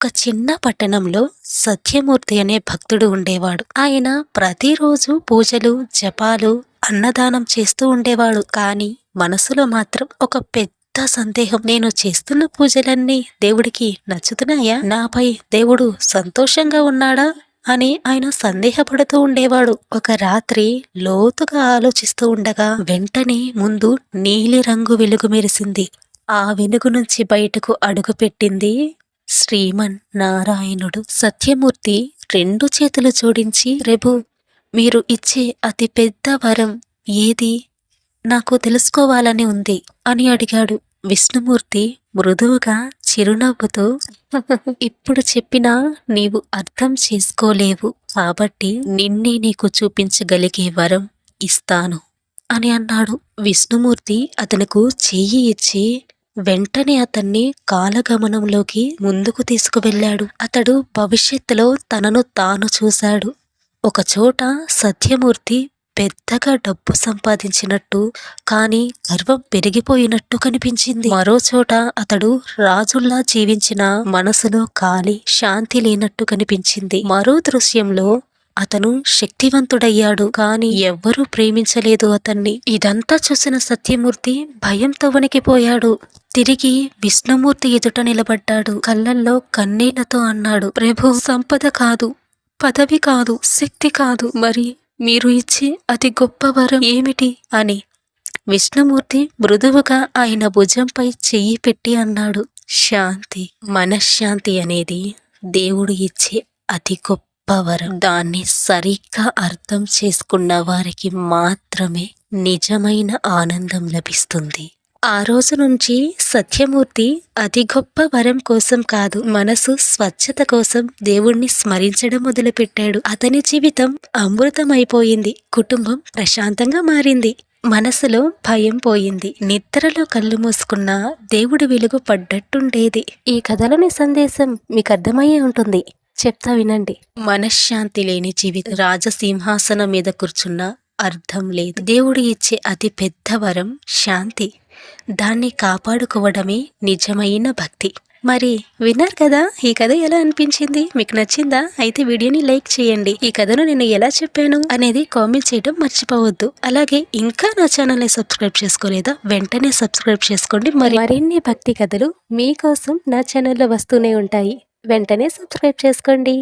ఒక చిన్న పట్టణంలో సత్యమూర్తి అనే భక్తుడు ఉండేవాడు. ఆయన ప్రతిరోజు పూజలు, జపాలు, అన్నదానం చేస్తూ ఉండేవాడు. కానీ మనసులో మాత్రం ఒక పెద్ద సందేహం. నేను చేస్తున్న పూజలన్నీ దేవుడికి నచ్చుతున్నాయా? నాపై దేవుడు సంతోషంగా ఉన్నాడా అని ఆయన సందేహపడుతూ ఉండేవాడు. ఒక రాత్రి లోతుగా ఆలోచిస్తూ ఉండగా వెంటనే ముందు నీలిరంగు వెలుగు మెరిసింది. ఆ వెలుగు నుంచి బయటకు అడుగుపెట్టింది శ్రీమన్ నారాయణుడు. సత్యమూర్తి రెండు చేతులు జోడించి, ప్రభు, మీరు ఇచ్చే అతి పెద్ద వరం ఏది? నాకు తెలుసుకోవాలని ఉంది అని అడిగాడు. విష్ణుమూర్తి మృదువుగా చిరునవ్వుతో, ఇప్పుడు చెప్పినా నీవు అర్థం చేసుకోలేవు, కాబట్టి నిన్నే నీకు చూపించగలిగే వరం ఇస్తాను అని అన్నాడు. విష్ణుమూర్తి అతనుకు చెయ్యి ఇచ్చి వెంటనే అతన్ని కాలగమనంలోకి ముందుకు తీసుకువెళ్ళాడు. అతడు భవిష్యత్తులో తనను తాను చూశాడు. ఒకచోట సత్యమూర్తి పెద్దగా డబ్బు సంపాదించినట్టు, కానీ గర్వం పెరిగిపోయినట్టు కనిపించింది. మరో చోట అతడు రాజుల్లా జీవించిన మనసులో ఖాళీ, శాంతి లేనట్టు కనిపించింది. మరో దృశ్యంలో అతను శక్తివంతుడయ్యాడు, కాని ఎవ్వరూ ప్రేమించలేదు అతన్ని. ఇదంతా చూసిన సత్యమూర్తి భయంతో వణికిపోయాడు. తిరిగి విష్ణుమూర్తి ఎదుట నిలబడ్డాడు. కళ్ళల్లో కన్నీళ్లతో అన్నాడు, ప్రభు, సంపద కాదు, పదవి కాదు, శక్తి కాదు, మరి మీరు ఇచ్చే అతి గొప్ప వరం ఏమిటి అని. విష్ణుమూర్తి మృదువుగా ఆయన భుజంపై చెయ్యి పెట్టి అన్నాడు, శాంతి. మనశ్శాంతి అనేది దేవుడు ఇచ్చే అతి గొప్ప వరం. దాన్ని సరిగ్గా అర్థం చేసుకున్న వారికి మాత్రమే నిజమైన ఆనందం లభిస్తుంది. ఆ రోజు నుంచి సత్యమూర్తి అతి గొప్ప వరం కోసం కాదు, మనసు స్వచ్ఛత కోసం దేవుణ్ణి స్మరించడం మొదలుపెట్టాడు. అతని జీవితం అమృతమైపోయింది. కుటుంబం ప్రశాంతంగా మారింది. మనసులో భయం పోయింది. నిద్రలో కళ్ళు మూసుకున్న దేవుడి వెలుగు పడ్డట్టుండేది. ఈ కథలోని సందేశం మీకు అర్థమయ్యే ఉంటుంది. చెప్తా వినండి. మనశ్శాంతి లేని జీవితం రాజసింహాసనం మీద కూర్చున్న అర్థం లేదు. దేవుడు ఇచ్చే అతి పెద్ద వరం శాంతి. దాన్ని కాపాడుకోవడమే నిజమైన భక్తి. మరి విన్నారు కదా, ఈ కథ ఎలా అనిపించింది? మీకు నచ్చిందా? అయితే వీడియోని లైక్ చేయండి. ఈ కథను నేను ఎలా చెప్పాను అనేది కామెంట్ చేయడం మర్చిపోవద్దు. అలాగే ఇంకా నా ఛానల్ని సబ్స్క్రైబ్ చేసుకోలేదా? వెంటనే సబ్స్క్రైబ్ చేసుకోండి. మరిన్ని భక్తి కథలు మీకోసం నా ఛానల్లో వస్తూనే ఉంటాయి. వెంటనే సబ్స్క్రైబ్ చేసుకోండి.